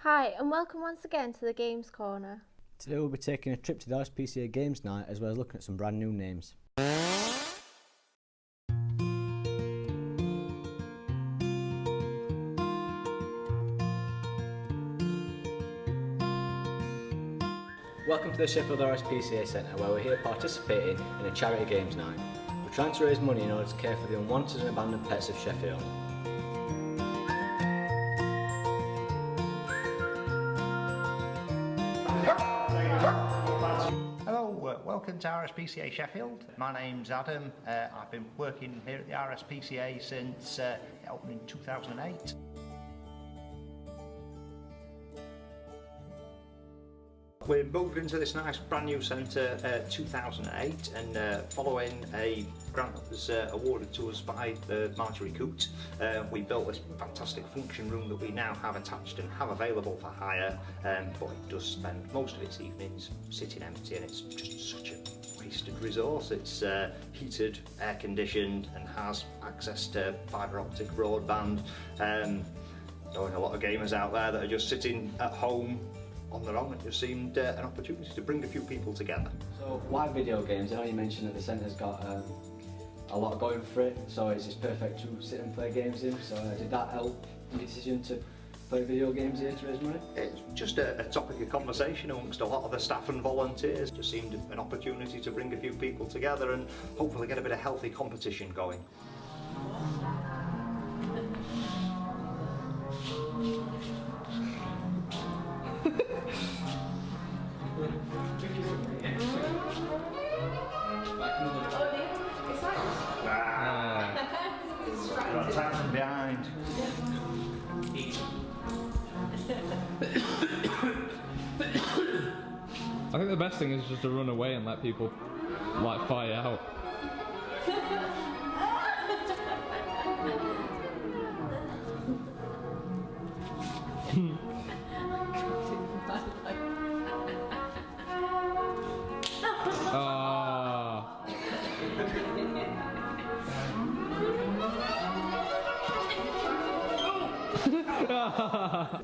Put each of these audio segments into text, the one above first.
Hi and welcome once again to the Games Corner. Today we'll be taking a trip to the RSPCA Games Night as well as looking at some brand new names. Welcome to the Sheffield RSPCA Centre where we're here participating in a charity games night. We're trying to raise money in order to care for the unwanted and abandoned pets of Sheffield. Hello, welcome to RSPCA Sheffield. My name's Adam. I've been working here at the RSPCA since it opened in 2008. We moved into this nice brand new centre 2008 and following a grant that was awarded to us by Marjorie Coote, we built this fantastic function room that we now have attached and have available for hire, but it does spend most of its evenings sitting empty, and it's just such a wasted resource. It's heated, air conditioned and has access to fibre optic broadband. Knowing a lot of gamers out there that are just sitting at home on their own, it just seemed an opportunity to bring a few people together. So why video games? I know you mentioned that the centre's got a lot going for it, so it's just perfect to sit and play games in. So did that help your decision to play video games here to raise money? It's just a topic of conversation amongst a lot of the staff and volunteers. Just seemed an opportunity to bring a few people together and hopefully get a bit of healthy competition going. Got time behind. I think the best thing is just to run away and let people like fire out.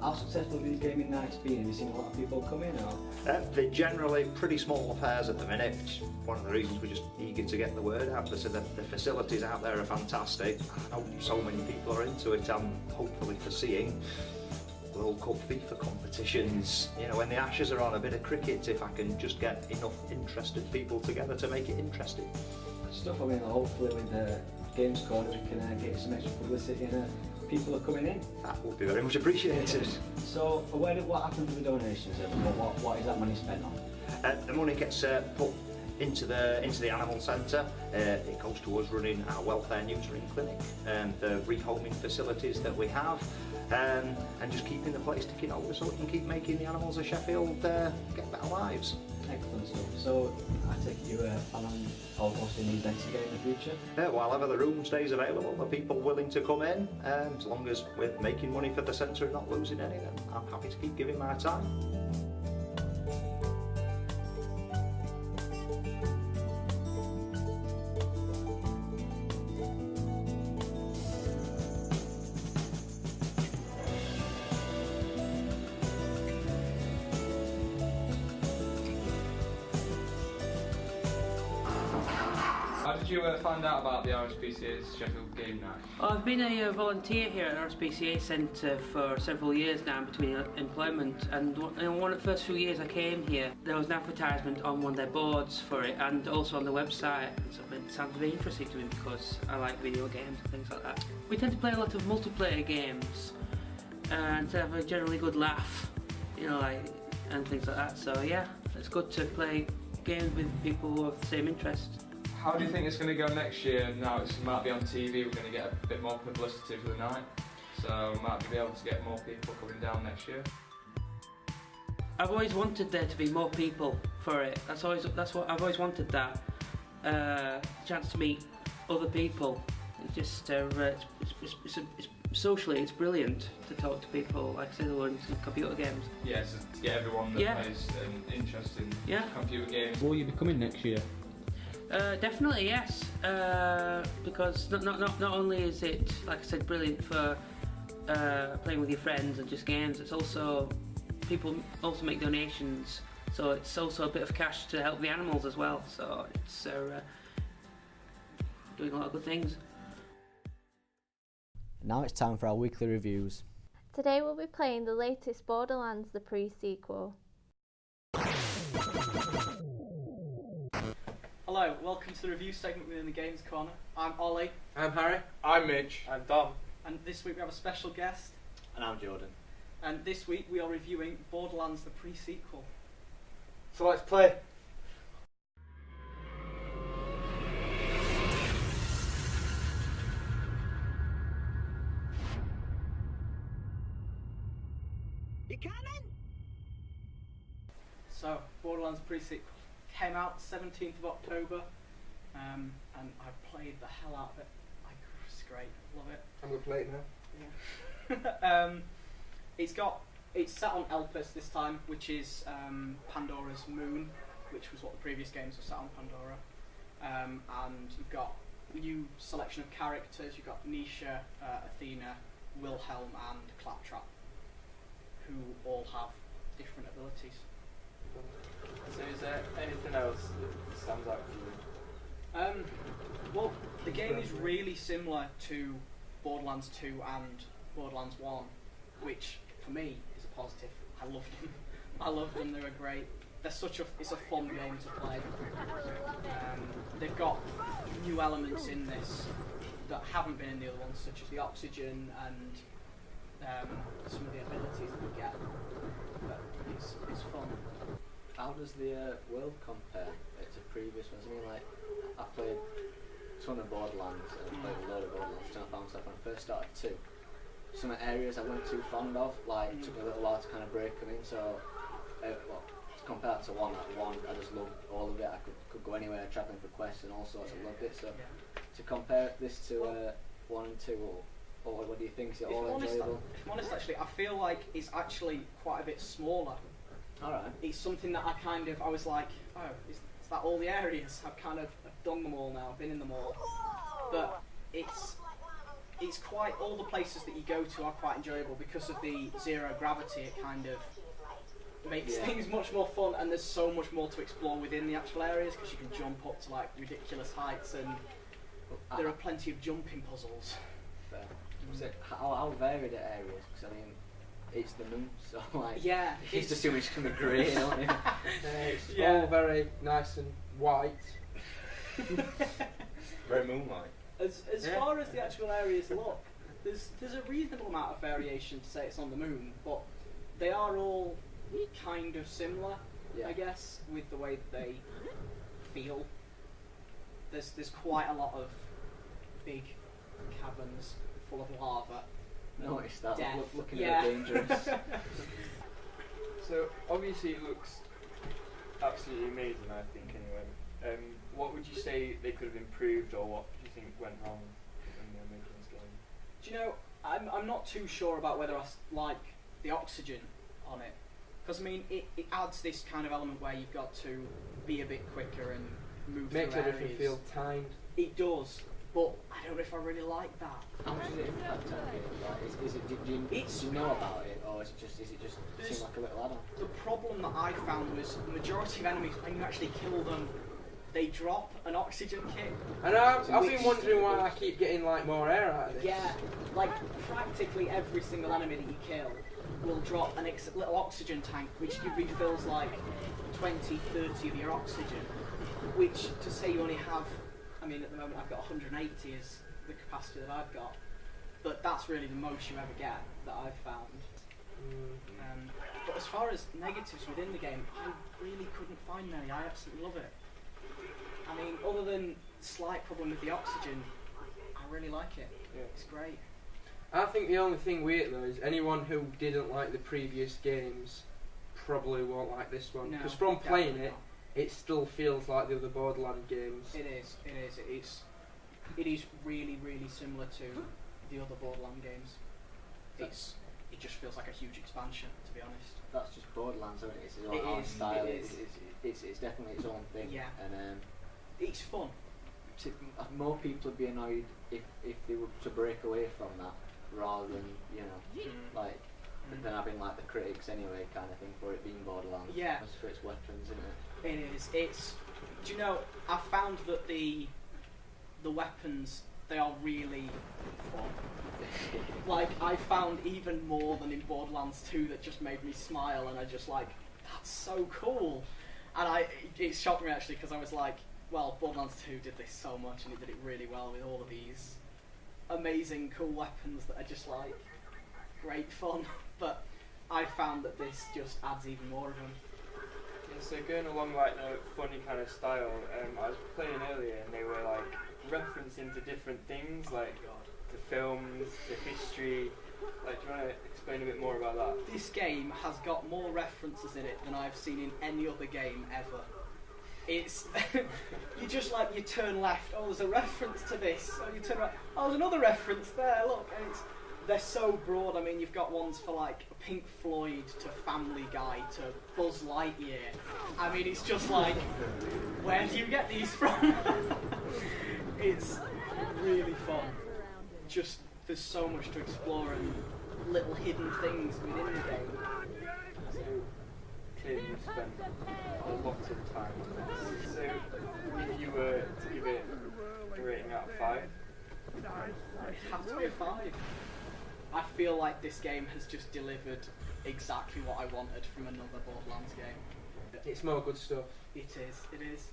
How successful have these gaming nights been? Have you seen a lot of people come in? Or? They're generally pretty small affairs at the minute, which is one of the reasons we're just eager to get the word out. So the facilities out there are fantastic. I know so many people are into it. I'm hopefully foreseeing World Cup FIFA competitions. You know, when the Ashes are on, a bit of cricket, if I can just get enough interested people together to make it interesting. Stuff, I mean, hopefully with the Games Corner we can get some extra publicity and people are coming in. That would be very much appreciated. So, what happens with the donations? What is that money spent on? The money gets put into the animal centre. It goes towards running our welfare neutering clinic and the rehoming facilities that we have, and just keeping the place ticking over so we can keep making the animals of Sheffield get better lives. Excellent stuff. So I take it you plan on hosting these events again in the future? While ever the room stays available, the people willing to come in, as long as we're making money for the centre and not losing any, then I'm happy to keep giving my time. How did you find out about the RSPCA's Sheffield Game Night? I've been a volunteer here at the RSPCA Centre for several years now in between employment, and in one of the first few years I came here there was an advertisement on one of their boards for it and also on the website, so it sounded very interesting to me because I like video games and things like that. We tend to play a lot of multiplayer games and to have a generally good laugh, you know, and things like that, so yeah, it's good to play games with people who have the same interests. How do you think it's going to go next year? Now it might be on TV, we're going to get a bit more publicity for the night, so might be able to get more people coming down next year. I've always wanted there to be more people for it. That's what I've always wanted, that chance to meet other people. It's just socially it's brilliant to talk to people like I said who are into computer games. Yeah, so to get everyone that plays an interest in computer games. Will you be coming next year? Definitely yes, because not only is it, like I said, brilliant for playing with your friends and just games, it's also people also make donations, so it's also a bit of cash to help the animals as well. So it's doing a lot of good things. Now it's time for our weekly reviews. Today we'll be playing the latest Borderlands, the pre-sequel. Hello, welcome to the review segment within the Games Corner. I'm Ollie, I'm Harry. I'm Mitch. I'm Dom. and this week we have a special guest. And I'm Jordan. And this week we are reviewing Borderlands, the pre-sequel. So let's play. So, Borderlands pre-sequel came out 17th of October, and I played the hell out of it. It's great, love it. I'm going to play it now. Yeah. It's set on Elpis this time, which is Pandora's moon, which was what the previous games were set on Pandora. And you've got a new selection of characters. You've got Nisha, Athena, Wilhelm, and Claptrap, who all have different abilities. So is there anything else that stands out for you? Well, the game is really similar to Borderlands 2 and Borderlands 1, which for me is a positive. I love them. I love them. They're great. It's a fun game to play. They've got new elements in this that haven't been in the other ones, such as the oxygen and some of the abilities that you get. But it's fun. How does the world compare to previous ones? I mean, like, I played a ton of Borderlands and played a load of Borderlands, and I found myself when I first started 2. Some areas I weren't too fond of, like, it took me a little while to kind of break them in, so, compared to 1, I just loved all of it. I could go anywhere, travelling for quests and all sorts, I loved it, so to compare this to 1 and 2, or what do you think? Is it all enjoyable? If I'm honest, actually, I feel like it's actually quite a bit smaller. Alright. It's something that I was like, oh, is that all the areas? I've kind of done them all now, been in them all. But it's quite, all the places that you go to are quite enjoyable because of the zero gravity. It kind of makes things much more fun, and there's so much more to explore within the actual areas because you can jump up to like ridiculous heights, and there are plenty of jumping puzzles. Fair. So how varied are areas? Because I mean, it's the moon, so like, it's just too much to be grey, don't it? It's all very nice and white. Very moonlight. As far as the actual areas look, there's a reasonable amount of variation to say it's on the moon, but they are all kind of similar, I guess, with the way that they feel. There's quite a lot of big caverns full of lava. Noticed that, looking Yeah. a bit dangerous. So obviously it looks absolutely amazing, I think, anyway. What would you say they could have improved, or what do you think went wrong when they were making this game? Do you know, I'm not too sure about whether I like the oxygen on it, because I mean it adds this kind of element where you've got to be a bit quicker and move Makes through everything areas. feel timed. It does, but I don't know if I really like that. How much does it impact on you? Like, is it, do you know about it, or is it just seem like a little add-on? The problem that I found was the majority of enemies, when you actually kill them, they drop an oxygen kit. And I've been wondering why I keep getting like more air out of this. Yeah, like practically every single enemy that you kill will drop an little oxygen tank, which refills like 20, 30 of your oxygen. Which, to say you only have, I mean at the moment I've got 180 is the capacity that I've got. But that's really the most you ever get that I've found. But as far as negatives within the game, I really couldn't find many. I absolutely love it. I mean, other than slight problem with the oxygen, I really like it. Yeah. It's great. I think the only thing weird though is anyone who didn't like the previous games probably won't like this one. No, Because from playing definitely it, it still feels like the other Borderlands games. It is really, really similar to the other Borderlands games. It just feels like a huge expansion, to be honest. That's just Borderlands, isn't it? It's its It own is, style. it is. It's definitely its own thing. Yeah. And It's fun. more people would be annoyed if they were to break away from that, rather than like than having like the critics anyway, kind of thing, for it being Borderlands. Yeah. Just for its weapons, isn't it? It is. It's. Do you know? I found that the weapons, they are really fun. Like, I found even more than in Borderlands 2 that just made me smile, and I just like, that's so cool. And it shocked me actually, because I was like, well, Borderlands 2 did this so much, and it did it really well with all of these amazing, cool weapons that are just like great fun. But I found that this just adds even more of them. Yeah, so going along like the funny kind of style, I was playing earlier and they were like referencing to different things, like the films, the history. Like, do you want to explain a bit more about that? This game has got more references in it than I've seen in any other game ever. It's you just like, you turn left, oh there's a reference to this, oh you turn right, oh there's another reference there, look, and they're so broad. I mean, you've got ones for like Pink Floyd to Family Guy to Buzz Lightyear. I mean, it's just like, where do you get these from? It's really fun. Just, there's so much to explore and little hidden things within the game. So clearly you've spent a lot of time on this. So if you were to give it a rating out of 5? It'd have to be a 5. I feel like this game has just delivered exactly what I wanted from another Borderlands game. It's more good stuff. It is.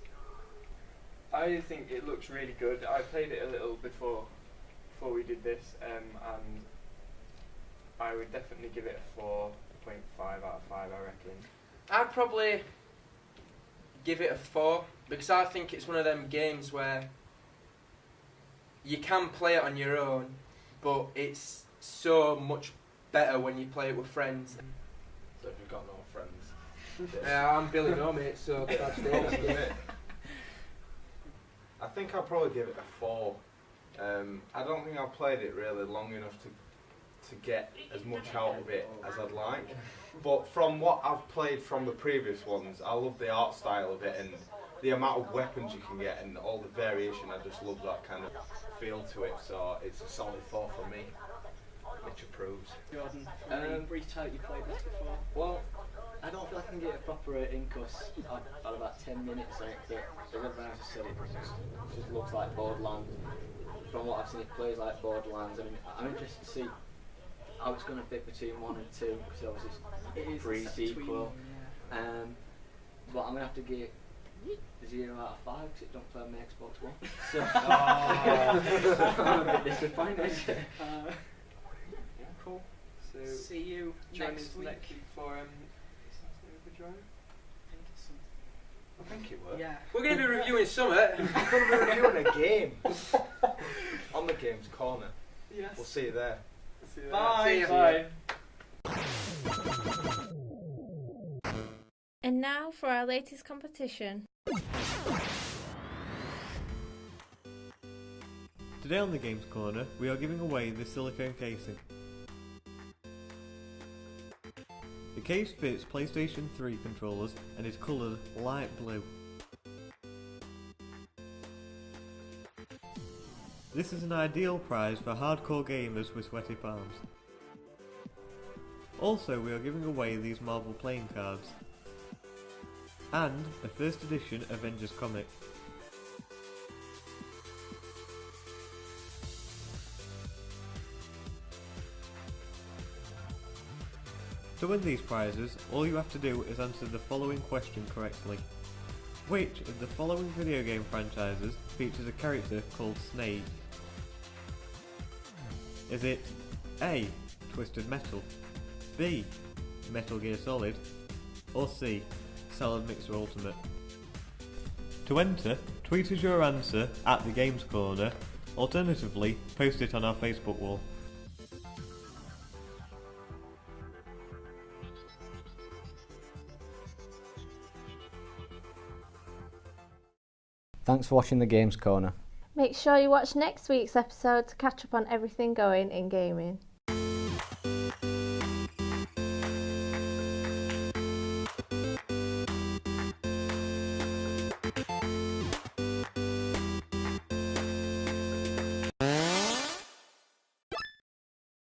I think it looks really good. I played it a little before we did this, and I would definitely give it a 4.5 out of 5, I reckon. I'd probably give it a 4, because I think it's one of them games where you can play it on your own, but it's so much better when you play it with friends. So if you've got no friends. I'm Billy No, mate, so that's it. I think I'll probably give it a 4. I don't think I've played it really long enough to get as much out of it as I'd like. But from what I've played from the previous ones, I love the art style of it and the amount of weapons you can get and all the variation. I just love that kind of feel to it. So it's a solid 4 for me, which approves. Jordan, retake, you played this before? Well, I don't feel like I can get a proper rating because I've had about 10 minutes on it, but everyone else has said it just looks like Borderlands. From what I've seen, it plays like Borderlands. I mean, I'm interested to see how it's going to fit between 1 and 2, because obviously it's pre-sequel. Yeah. But I'm going to have to give 0 out of 5 because it don't play on my Xbox One. So, I'm a bit disappointed. Cool. So See you join next us week. next week for Overdrive. I think it will. Yeah. We're going to be reviewing Summit. I'm going to be reviewing a game on the Games Corner. Yes. We'll see you there. See you Bye. there. Bye. And now for our latest competition. Today on the Games Corner, we are giving away the silicone casing. The case fits PlayStation 3 controllers and is coloured light blue. This is an ideal prize for hardcore gamers with sweaty palms. Also, we are giving away these Marvel playing cards. And a first edition Avengers comic. To win these prizes, all you have to do is answer the following question correctly. Which of the following video game franchises features a character called Snake? Is it A. Twisted Metal, B. Metal Gear Solid, or C. Salad Mixer Ultimate? To enter, tweet us your answer at the Games Corner, alternatively post it on our Facebook wall. Thanks for watching the Games Corner. Make sure you watch next week's episode to catch up on everything going in gaming.